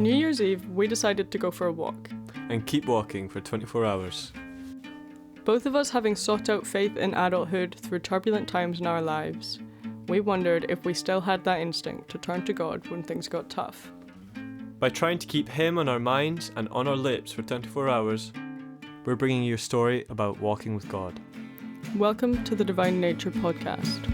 New Year's Eve, we decided to go for a walk. And keep walking for 24 hours. Both of us having sought out faith in adulthood through turbulent times in our lives, we wondered if we still had that instinct to turn to God when things got tough. By trying to keep Him on our minds and on our lips for 24 hours, we're bringing you a story about walking with God. Welcome to the Divine Nature Podcast.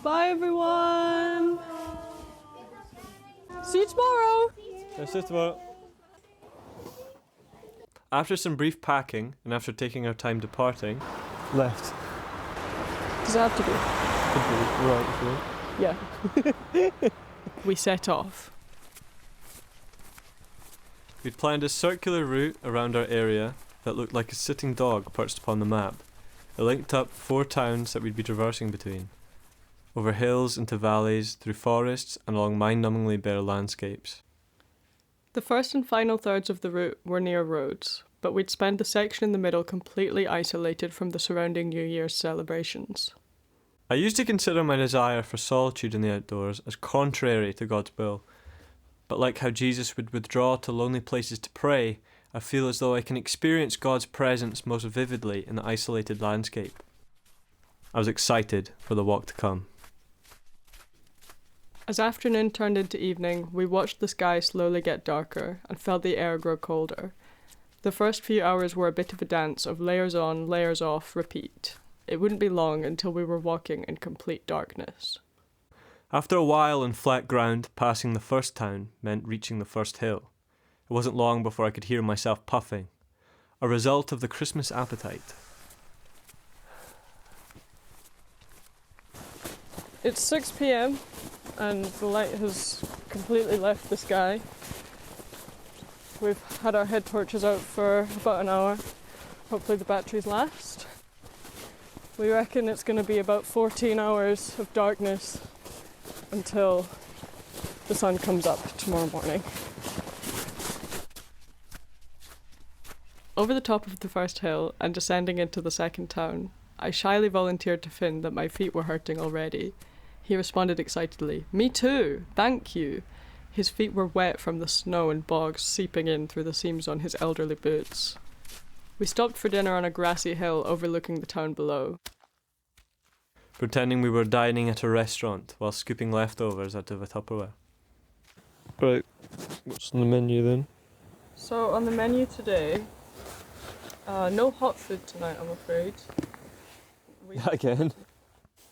Bye everyone! See you tomorrow! See you tomorrow. After some brief packing, and after taking our time departing, left. Does it have to be? Right, Yeah. We set off. We'd planned a circular route around our area that looked like a sitting dog perched upon the map. It linked up 4 towns that we'd be traversing between. Over hills, into valleys, through forests, and along mind-numbingly bare landscapes. The first and final thirds of the route were near roads, but we'd spend the section in the middle completely isolated from the surrounding New Year's celebrations. I used to consider my desire for solitude in the outdoors as contrary to God's will, but like how Jesus would withdraw to lonely places to pray, I feel as though I can experience God's presence most vividly in the isolated landscape. I was excited for the walk to come. As afternoon turned into evening, we watched the sky slowly get darker and felt the air grow colder. The first few hours were a bit of a dance of layers on, layers off, repeat. It wouldn't be long until we were walking in complete darkness. After a while on flat ground, passing the first town meant reaching the first hill. It wasn't long before I could hear myself puffing, a result of the Christmas appetite. It's 6 p.m. and the light has completely left the sky. We've had our head torches out for about an hour. Hopefully the batteries last. We reckon it's going to be about 14 hours of darkness until the sun comes up tomorrow morning. Over the top of the first hill and descending into the second town, I shyly volunteered to Finn that my feet were hurting already. He responded excitedly, "Me too, thank you." His feet were wet from the snow and bogs seeping in through the seams on his elderly boots. We stopped for dinner on a grassy hill overlooking the town below. Pretending we were dining at a restaurant while scooping leftovers out of a Tupperware. Right, what's on the menu then? So on the menu today, no hot food tonight, I'm afraid. Again?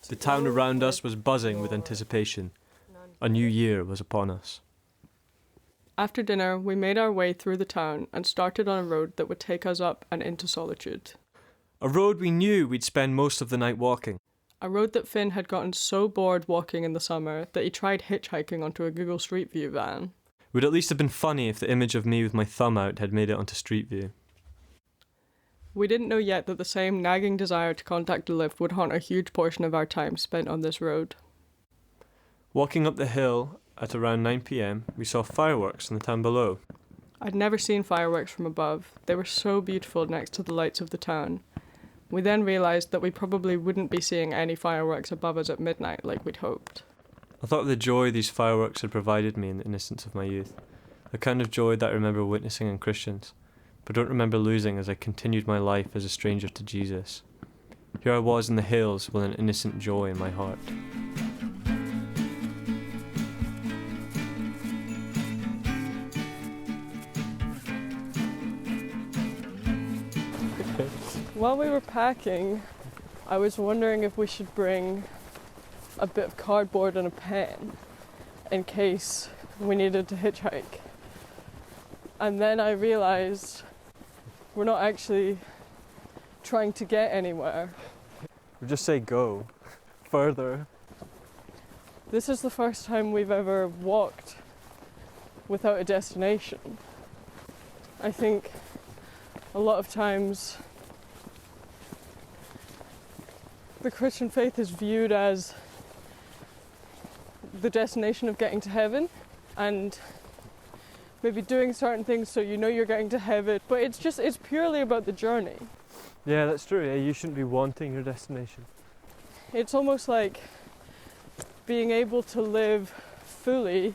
The town around us was buzzing with anticipation. A new year was upon us. After dinner, we made our way through the town and started on a road that would take us up and into solitude. A road we knew we'd spend most of the night walking. A road that Finn had gotten so bored walking in the summer that he tried hitchhiking onto a Google Street View van. It would at least have been funny if the image of me with my thumb out had made it onto Street View. We didn't know yet that the same nagging desire to contact a lift would haunt a huge portion of our time spent on this road. Walking up the hill at around 9 p.m, we saw fireworks in the town below. I'd never seen fireworks from above. They were so beautiful next to the lights of the town. We then realised that we probably wouldn't be seeing any fireworks above us at midnight like we'd hoped. I thought of the joy these fireworks had provided me in the innocence of my youth. The kind of joy that I remember witnessing in Christians, but don't remember losing as I continued my life as a stranger to Jesus. Here I was in the hills with an innocent joy in my heart. While we were packing, I was wondering if we should bring a bit of cardboard and a pen in case we needed to hitchhike. And then I realised we're not actually trying to get anywhere. We just say go further. This is the first time we've ever walked without a destination. I think a lot of times the Christian faith is viewed as the destination of getting to heaven, and maybe doing certain things so you know you're getting to heaven, but it's purely about the journey. Yeah, that's true. Yeah, you shouldn't be wanting your destination. It's almost like being able to live fully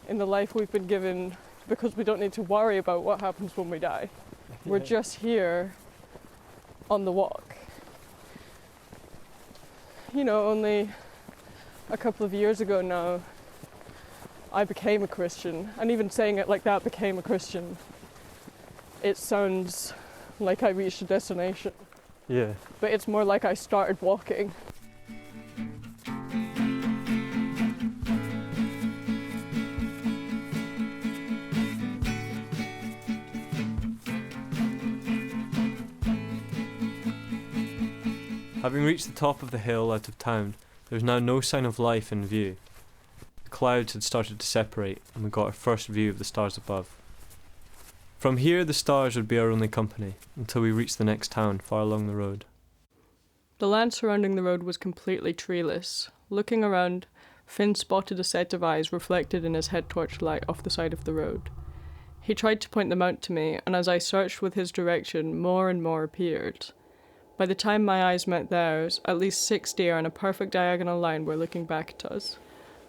in the life we've been given because we don't need to worry about what happens when we die. We're just here on the walk. You know, only a couple of years ago now, I became a Christian, and even saying it like that, became a Christian, it sounds like I reached a destination. Yeah. But it's more like I started walking. Having reached the top of the hill out of town, there was now no sign of life in view. The clouds had started to separate, and we got our first view of the stars above. From here, the stars would be our only company, until we reached the next town far along the road. The land surrounding the road was completely treeless. Looking around, Finn spotted a set of eyes reflected in his head torch light off the side of the road. He tried to point them out to me, and as I searched with his direction, more and more appeared. By the time my eyes met theirs, at least 6 deer in a perfect diagonal line were looking back at us,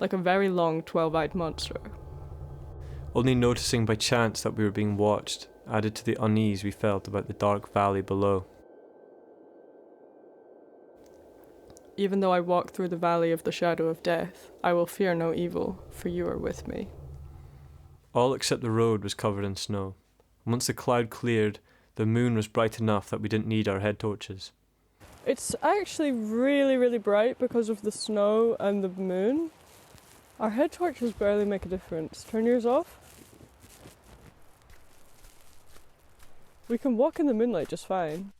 like a very long 12-eyed monster. Only noticing by chance that we were being watched added to the unease we felt about the dark valley below. Even though I walk through the valley of the shadow of death, I will fear no evil, for you are with me. All except the road was covered in snow. Once the cloud cleared, the moon was bright enough that we didn't need our head torches. It's actually really, really bright because of the snow and the moon. Our head torches barely make a difference. Turn yours off. We can walk in the moonlight just fine.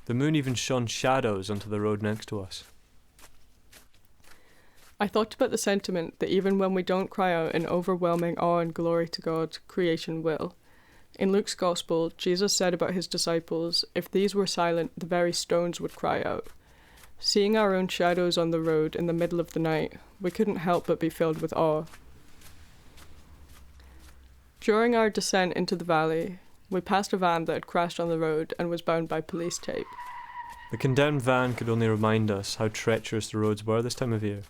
The moon even shone shadows onto the road next to us. I thought about the sentiment that even when we don't cry out in overwhelming awe and glory to God, creation will. In Luke's Gospel, Jesus said about his disciples, if these were silent, the very stones would cry out. Seeing our own shadows on the road in the middle of the night, we couldn't help but be filled with awe. During our descent into the valley, we passed a van that had crashed on the road and was bound by police tape. The condemned van could only remind us how treacherous the roads were this time of year.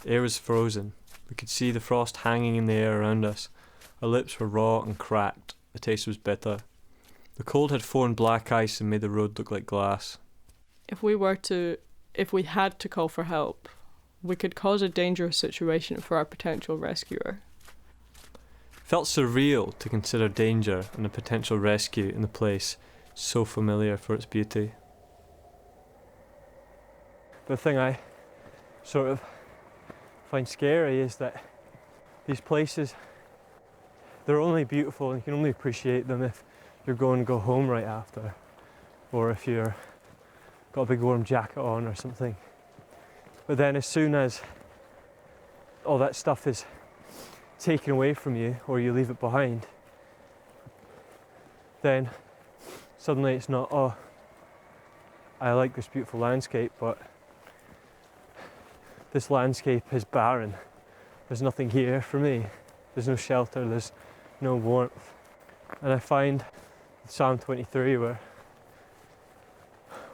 The air was frozen. We could see the frost hanging in the air around us. Our lips were raw and cracked. The taste was bitter. The cold had formed black ice and made the road look like glass. If we had to call for help, we could cause a dangerous situation for our potential rescuer. It felt surreal to consider danger and a potential rescue in a place so familiar for its beauty. The thing I sort of find scary is that these places, they're only beautiful and you can only appreciate them if you're going to go home right after, or if you're got a big warm jacket on or something. But then as soon as all that stuff is taken away from you or you leave it behind, then suddenly it's not, oh, I like this beautiful landscape, but this landscape is barren. There's nothing here for me. There's no shelter, there's no warmth. And I find Psalm 23, where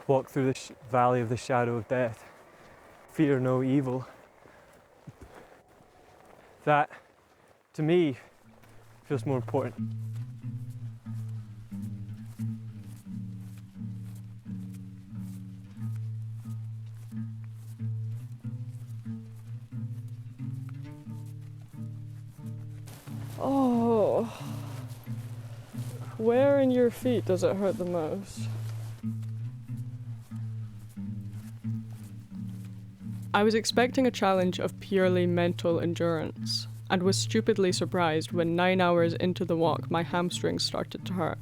walk through the valley of the shadow of death, fear no evil. That, to me, feels more important. Oh, where in your feet does it hurt the most? I was expecting a challenge of purely mental endurance, and was stupidly surprised when 9 hours into the walk my hamstrings started to hurt.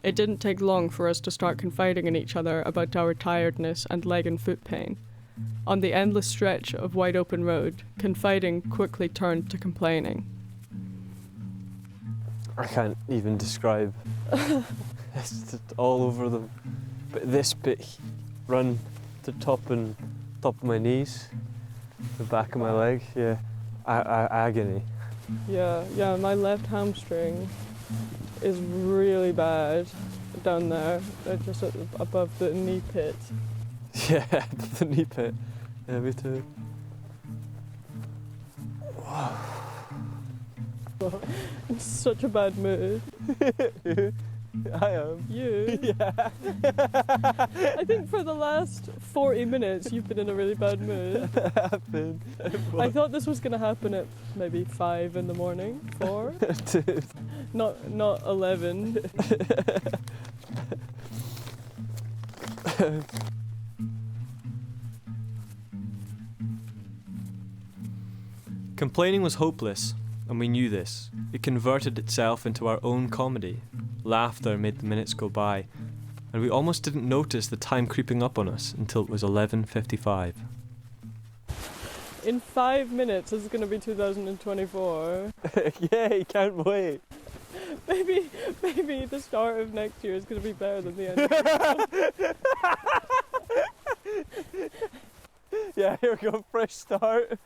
It didn't take long for us to start confiding in each other about our tiredness and leg and foot pain. On the endless stretch of wide open road, confiding quickly turned to complaining. I can't even describe. It's just all over them. But this bit run to top of my knees, the back of my leg, yeah. agony. Yeah, my left hamstring is really bad down there, just above the knee pit. Yeah, the knee pit. Yeah, me too. In such a bad mood. I am. You? Yeah. I think for the last 40 minutes you've been in a really bad mood. I've been. I thought this was going to happen at maybe 5 in the morning. 4? Dude. Not 11. Complaining was hopeless, and we knew this. It converted itself into our own comedy. Laughter made the minutes go by, and we almost didn't notice the time creeping up on us until it was 11:55. In 5 minutes it's going to be 2024. Yay, can't wait. Maybe the start of next year is going to be better than the end of this one. Yeah, here we go, fresh start.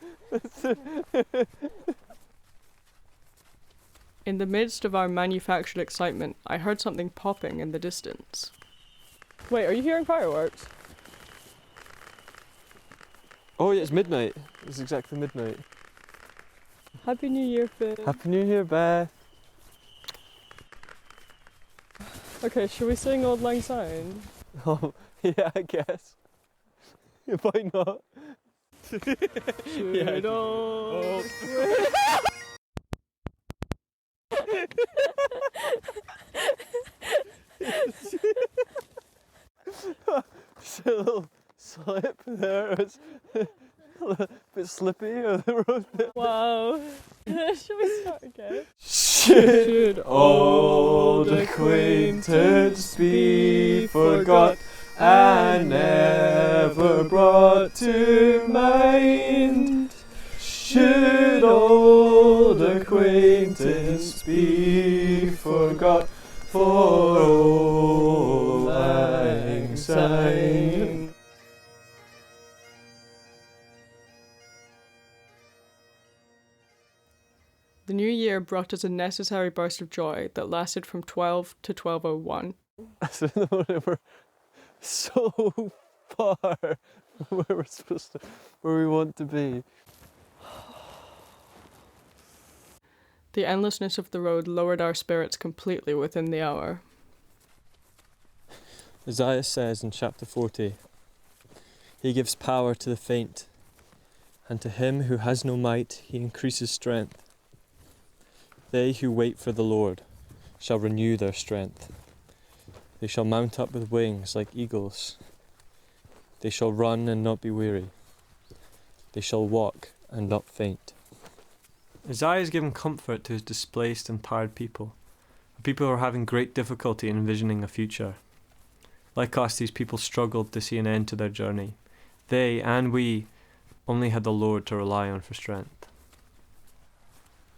In the midst of our manufactured excitement, I heard something popping in the distance. Wait, are you hearing fireworks? Oh yeah, it's midnight. It's exactly midnight. Happy New Year, Finn. Happy New Year, Beth. Okay, should we sing Auld Lang Syne? Oh, yeah, I guess. Why not? Should old Just a little slip there. It's a bit slippy on the road there. Wow. Should we start again? Should old acquaintance be forgot and never brought to mind? Should old acquaintance be forgot for old lang syne? The new year brought us a necessary burst of joy that lasted from 12 to 12:01. So we're so far from where we're supposed to, where we want to be. The endlessness of the road lowered our spirits completely within the hour. Isaiah says in chapter 40, He gives power to the faint, and to him who has no might he increases strength. They who wait for the Lord shall renew their strength. They shall mount up with wings like eagles. They shall run and not be weary. They shall walk and not faint. Isaiah is giving comfort to his displaced and tired people who are having great difficulty in envisioning a future. Like us, these people struggled to see an end to their journey. They, and we, only had the Lord to rely on for strength.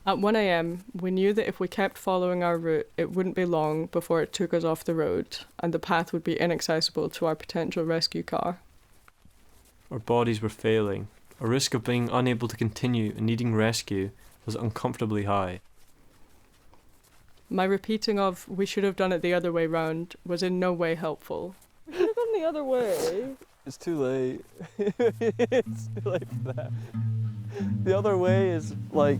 At 1 a.m, we knew that if we kept following our route, it wouldn't be long before it took us off the road, and the path would be inaccessible to our potential rescue car. Our bodies were failing. Our risk of being unable to continue and needing rescue was uncomfortably high. My repeating of "we should have done it the other way round" was in no way helpful. We should have gone the other way. It's too late. It's too late for that. The other way is like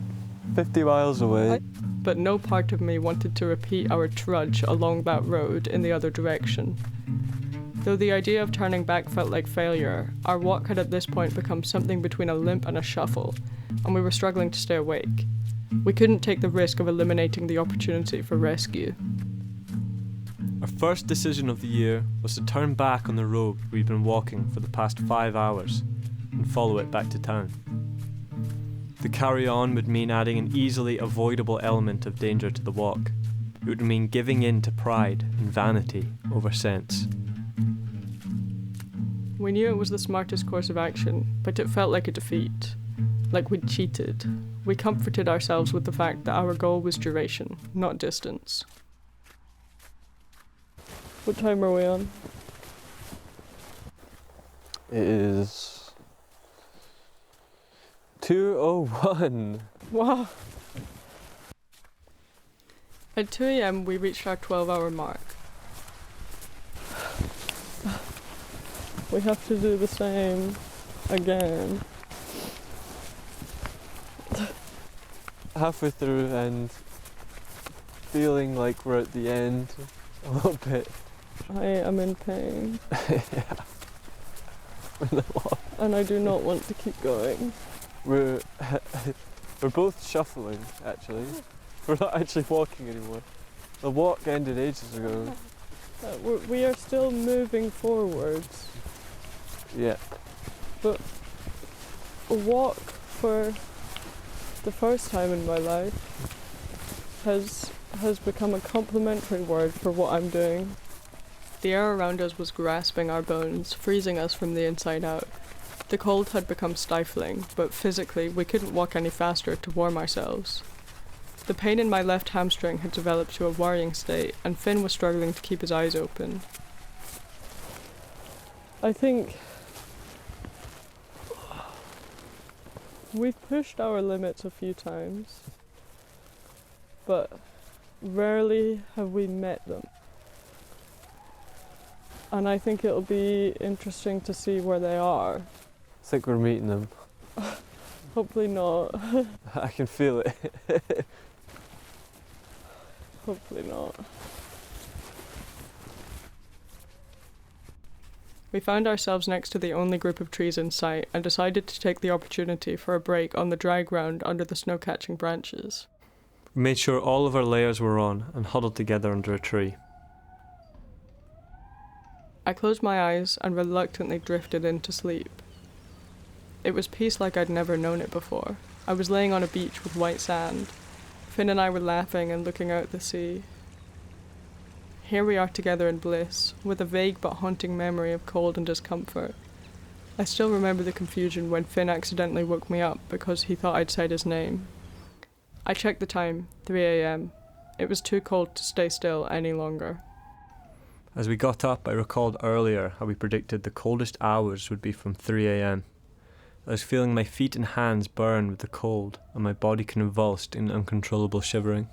50 miles away. But no part of me wanted to repeat our trudge along that road in the other direction. Though the idea of turning back felt like failure, our walk had at this point become something between a limp and a shuffle, and we were struggling to stay awake. We couldn't take the risk of eliminating the opportunity for rescue. Our first decision of the year was to turn back on the road we'd been walking for the past 5 hours and follow it back to town. To carry on would mean adding an easily avoidable element of danger to the walk. It would mean giving in to pride and vanity over sense. We knew it was the smartest course of action, but it felt like a defeat. Like we'd cheated. We comforted ourselves with the fact that our goal was duration, not distance. What time are we on? It is 2:01. Wow. At 2 a.m. we reached our 12-hour mark. We have to do the same again. Halfway through and feeling like we're at the end a little bit. I am in pain. Yeah. And I do not want to keep going. We're both shuffling, actually. We're not actually walking anymore. The walk ended ages ago. We are still moving forwards. Yeah. But a walk for the first time in my life has become a complimentary word for what I'm doing. The air around us was grasping our bones, freezing us from the inside out. The cold had become stifling, but physically we couldn't walk any faster to warm ourselves. The pain in my left hamstring had developed to a worrying state, and Finn was struggling to keep his eyes open. I think we've pushed our limits a few times, but rarely have we met them. And I think it'll be interesting to see where they are. I think we're meeting them. Hopefully not. I can feel it. Hopefully not. We found ourselves next to the only group of trees in sight and decided to take the opportunity for a break on the dry ground under the snow-catching branches. We made sure all of our layers were on and huddled together under a tree. I closed my eyes and reluctantly drifted into sleep. It was peace like I'd never known it before. I was laying on a beach with white sand. Finn and I were laughing and looking out at the sea. Here we are together in bliss, with a vague but haunting memory of cold and discomfort. I still remember the confusion when Finn accidentally woke me up because he thought I'd said his name. I checked the time, 3 a.m. It was too cold to stay still any longer. As we got up, I recalled earlier how we predicted the coldest hours would be from 3 a.m. I was feeling my feet and hands burn with the cold, and my body convulsed in uncontrollable shivering.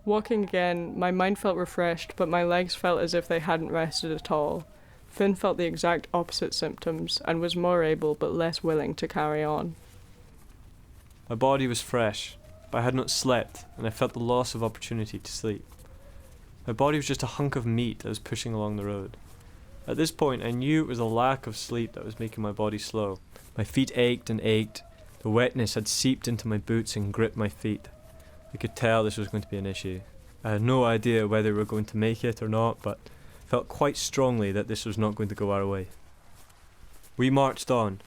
Walking again, my mind felt refreshed, but my legs felt as if they hadn't rested at all. Finn felt the exact opposite symptoms, and was more able but less willing to carry on. My body was fresh, but I had not slept, and I felt the loss of opportunity to sleep. My body was just a hunk of meat that was pushing along the road. At this point, I knew it was a lack of sleep that was making my body slow. My feet ached and ached. The wetness had seeped into my boots and gripped my feet. I could tell this was going to be an issue. I had no idea whether we were going to make it or not, but felt quite strongly that this was not going to go our way. We marched on.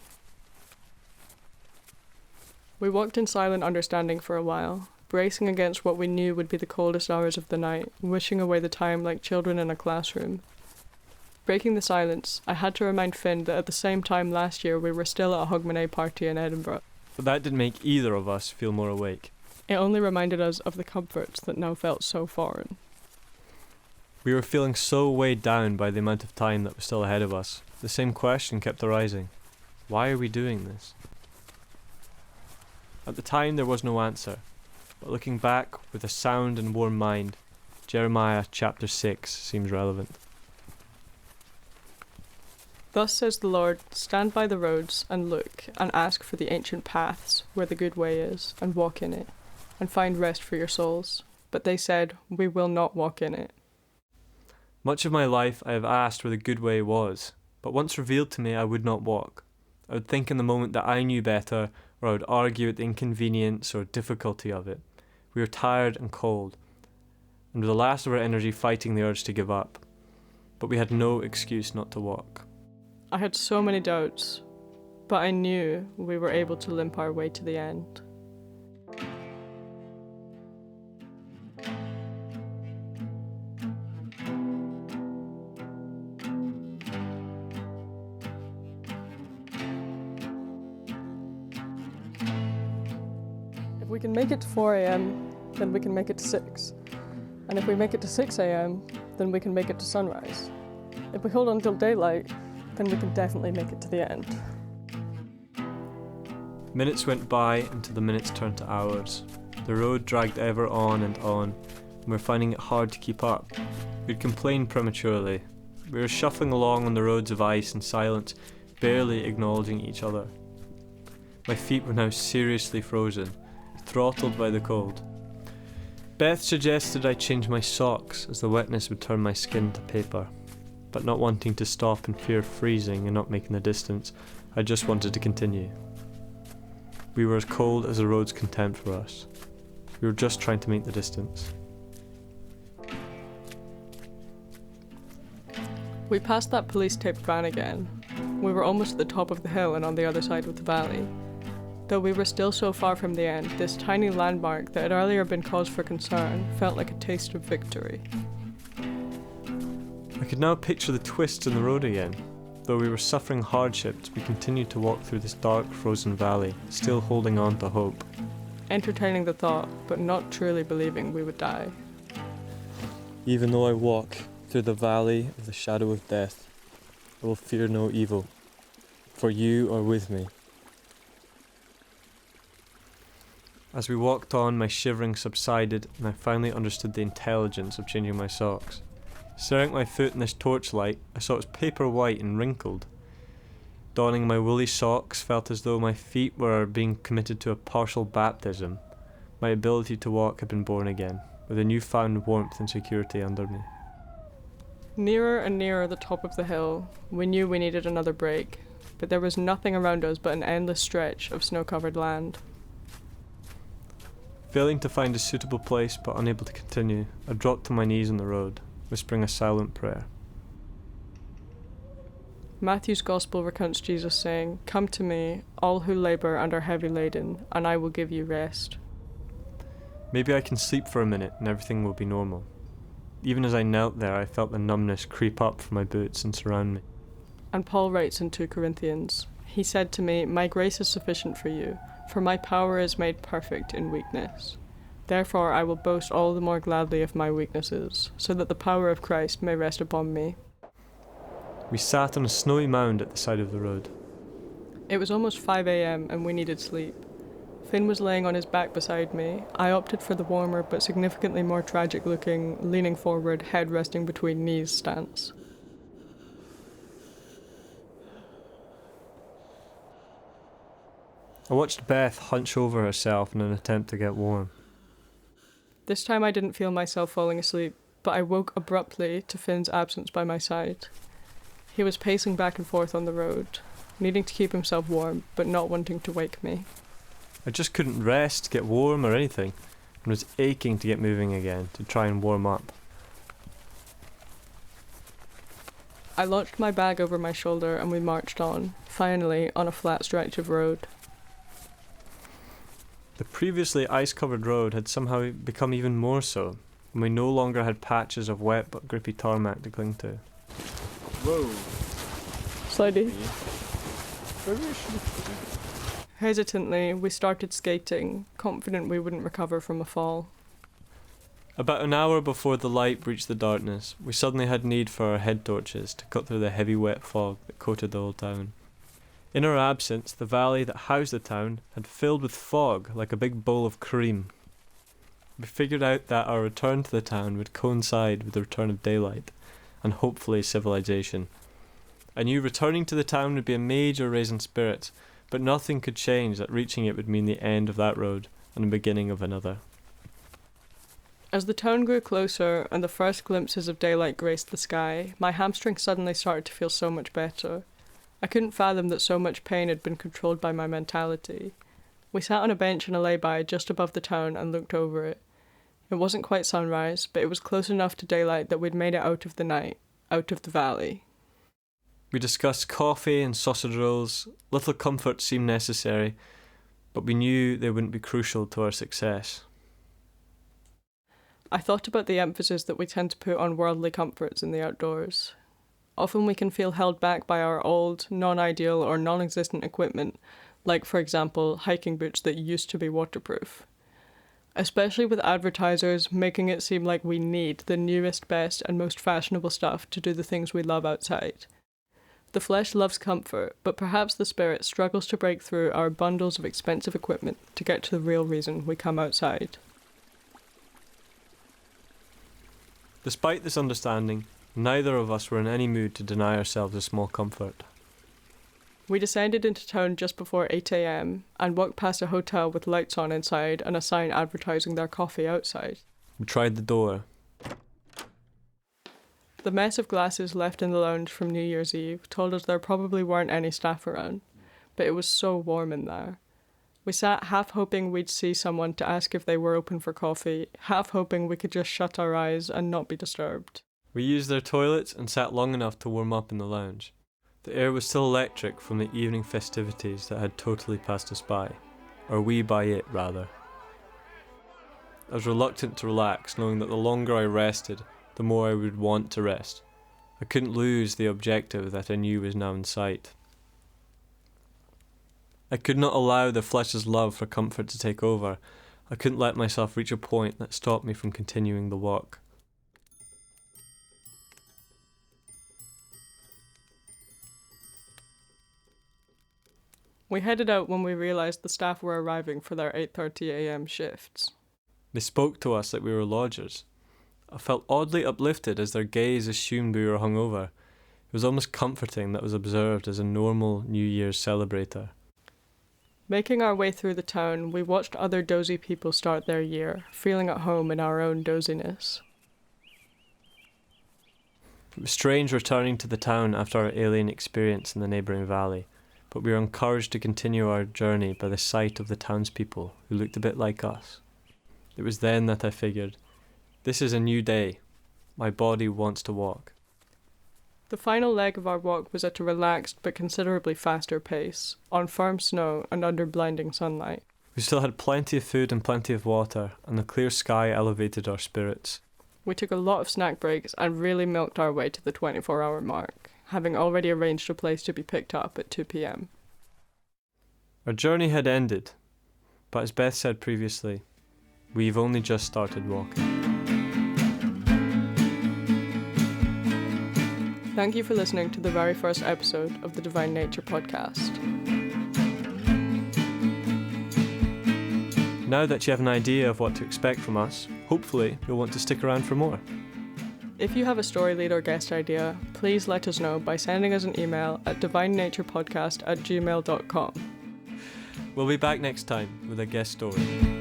We walked in silent understanding for a while, bracing against what we knew would be the coldest hours of the night, wishing away the time like children in a classroom. Breaking the silence, I had to remind Finn that at the same time last year we were still at a Hogmanay party in Edinburgh. But that didn't make either of us feel more awake. It only reminded us of the comforts that now felt so foreign. We were feeling so weighed down by the amount of time that was still ahead of us. The same question kept arising. Why are we doing this? At the time there was no answer, but looking back with a sound and warm mind, Jeremiah chapter 6 seems relevant. Thus says the Lord, stand by the roads and look and ask for the ancient paths where the good way is and walk in it and find rest for your souls. But they said, we will not walk in it. Much of my life I have asked where the good way was, but once revealed to me I would not walk. I would think in the moment that I knew better, or I would argue at the inconvenience or difficulty of it. We were tired and cold, and with the last of our energy fighting the urge to give up. But we had no excuse not to walk. I had so many doubts, but I knew we were able to limp our way to the end. If we can make it to 4 a.m, then we can make it to 6. And if we make it to 6 a.m, then we can make it to sunrise. If we hold on till daylight, then we can definitely make it to the end. Minutes went by until the minutes turned to hours. The road dragged ever on, and we were finding it hard to keep up. We'd complained prematurely. We were shuffling along on the roads of ice in silence, barely acknowledging each other. My feet were now seriously frozen, throttled by the cold. Beth suggested I change my socks, as the wetness would turn my skin to paper. But not wanting to stop in fear of freezing and not making the distance, I just wanted to continue. We were as cold as the road's contempt for us. We were just trying to make the distance. We passed that police-taped van again. We were almost at the top of the hill and on the other side of the valley. Though we were still so far from the end, this tiny landmark that had earlier been cause for concern felt like a taste of victory. I could now picture the twists in the road again. Though we were suffering hardships, we continued to walk through this dark, frozen valley, still holding on to hope. Entertaining the thought, but not truly believing we would die. Even though I walk through the valley of the shadow of death, I will fear no evil, for you are with me. As we walked on, my shivering subsided, and I finally understood the intelligence of changing my socks. Staring at my foot in this torchlight, I saw it was paper white and wrinkled. Donning my woolly socks felt as though my feet were being committed to a partial baptism. My ability to walk had been born again, with a newfound warmth and security under me. Nearer and nearer the top of the hill, we knew we needed another break, but there was nothing around us but an endless stretch of snow-covered land. Failing to find a suitable place but unable to continue, I dropped to my knees on the road, whispering a silent prayer. Matthew's Gospel recounts Jesus saying, "Come to me, all who labour and are heavy laden, and I will give you rest." Maybe I can sleep for a minute and everything will be normal. Even as I knelt there, I felt the numbness creep up from my boots and surround me. And Paul writes in 2 Corinthians, "He said to me, my grace is sufficient for you, for my power is made perfect in weakness. Therefore I will boast all the more gladly of my weaknesses, so that the power of Christ may rest upon me." We sat on a snowy mound at the side of the road. It was almost 5 a.m. and we needed sleep. Finn was laying on his back beside me. I opted for the warmer but significantly more tragic looking, leaning forward, head resting between knees stance. I watched Beth hunch over herself in an attempt to get warm. This time I didn't feel myself falling asleep, but I woke abruptly to Finn's absence by my side. He was pacing back and forth on the road, needing to keep himself warm, but not wanting to wake me. I just couldn't rest, get warm or anything, and was aching to get moving again, to try and warm up. I launched my bag over my shoulder and we marched on, finally on a flat stretch of road. The previously ice-covered road had somehow become even more so, and we no longer had patches of wet but grippy tarmac to cling to. Whoa. Slidey. Maybe I should. Hesitantly, we started skating, confident we wouldn't recover from a fall. About an hour before the light breached the darkness, we suddenly had need for our head torches to cut through the heavy wet fog that coated the whole town. In our absence, the valley that housed the town had filled with fog like a big bowl of cream. We figured out that our return to the town would coincide with the return of daylight, and hopefully civilization. I knew returning to the town would be a major raise in spirits, but nothing could change that reaching it would mean the end of that road and the beginning of another. As the town grew closer and the first glimpses of daylight graced the sky, my hamstring suddenly started to feel so much better. I couldn't fathom that so much pain had been controlled by my mentality. We sat on a bench in a lay-by just above the town and looked over it. It wasn't quite sunrise, but it was close enough to daylight that we'd made it out of the night, out of the valley. We discussed coffee and sausage rolls. Little comforts seemed necessary, but we knew they wouldn't be crucial to our success. I thought about the emphasis that we tend to put on worldly comforts in the outdoors. Often we can feel held back by our old, non-ideal or non-existent equipment, like, for example, hiking boots that used to be waterproof. Especially with advertisers making it seem like we need the newest, best and most fashionable stuff to do the things we love outside. The flesh loves comfort, but perhaps the spirit struggles to break through our bundles of expensive equipment to get to the real reason we come outside. Despite this understanding, neither of us were in any mood to deny ourselves a small comfort. We descended into town just before 8 a.m. and walked past a hotel with lights on inside and a sign advertising their coffee outside. We tried the door. The mess of glasses left in the lounge from New Year's Eve told us there probably weren't any staff around, but it was so warm in there. We sat half hoping we'd see someone to ask if they were open for coffee, half hoping we could just shut our eyes and not be disturbed. We used their toilets and sat long enough to warm up in the lounge. The air was still electric from the evening festivities that had totally passed us by. Or we by it, rather. I was reluctant to relax, knowing that the longer I rested, the more I would want to rest. I couldn't lose the objective that I knew was now in sight. I could not allow the flesh's love for comfort to take over. I couldn't let myself reach a point that stopped me from continuing the walk. We headed out when we realised the staff were arriving for their 8:30 a.m. shifts. They spoke to us like we were lodgers. I felt oddly uplifted as their gaze assumed we were hungover. It was almost comforting that was observed as a normal New Year's celebrator. Making our way through the town, we watched other dozy people start their year, feeling at home in our own doziness. It was strange returning to the town after our alien experience in the neighbouring valley, but we were encouraged to continue our journey by the sight of the townspeople who looked a bit like us. It was then that I figured, this is a new day. My body wants to walk. The final leg of our walk was at a relaxed but considerably faster pace, on firm snow and under blinding sunlight. We still had plenty of food and plenty of water, and the clear sky elevated our spirits. We took a lot of snack breaks and really milked our way to the 24-hour mark, having already arranged a place to be picked up at 2 p.m. Our journey had ended, but as Beth said previously, we've only just started walking. Thank you for listening to the very first episode of the Divine Nature podcast. Now that you have an idea of what to expect from us, hopefully you'll want to stick around for more. If you have a story lead or guest idea, please let us know by sending us an email at divinenaturepodcast@gmail.com. We'll be back next time with a guest story.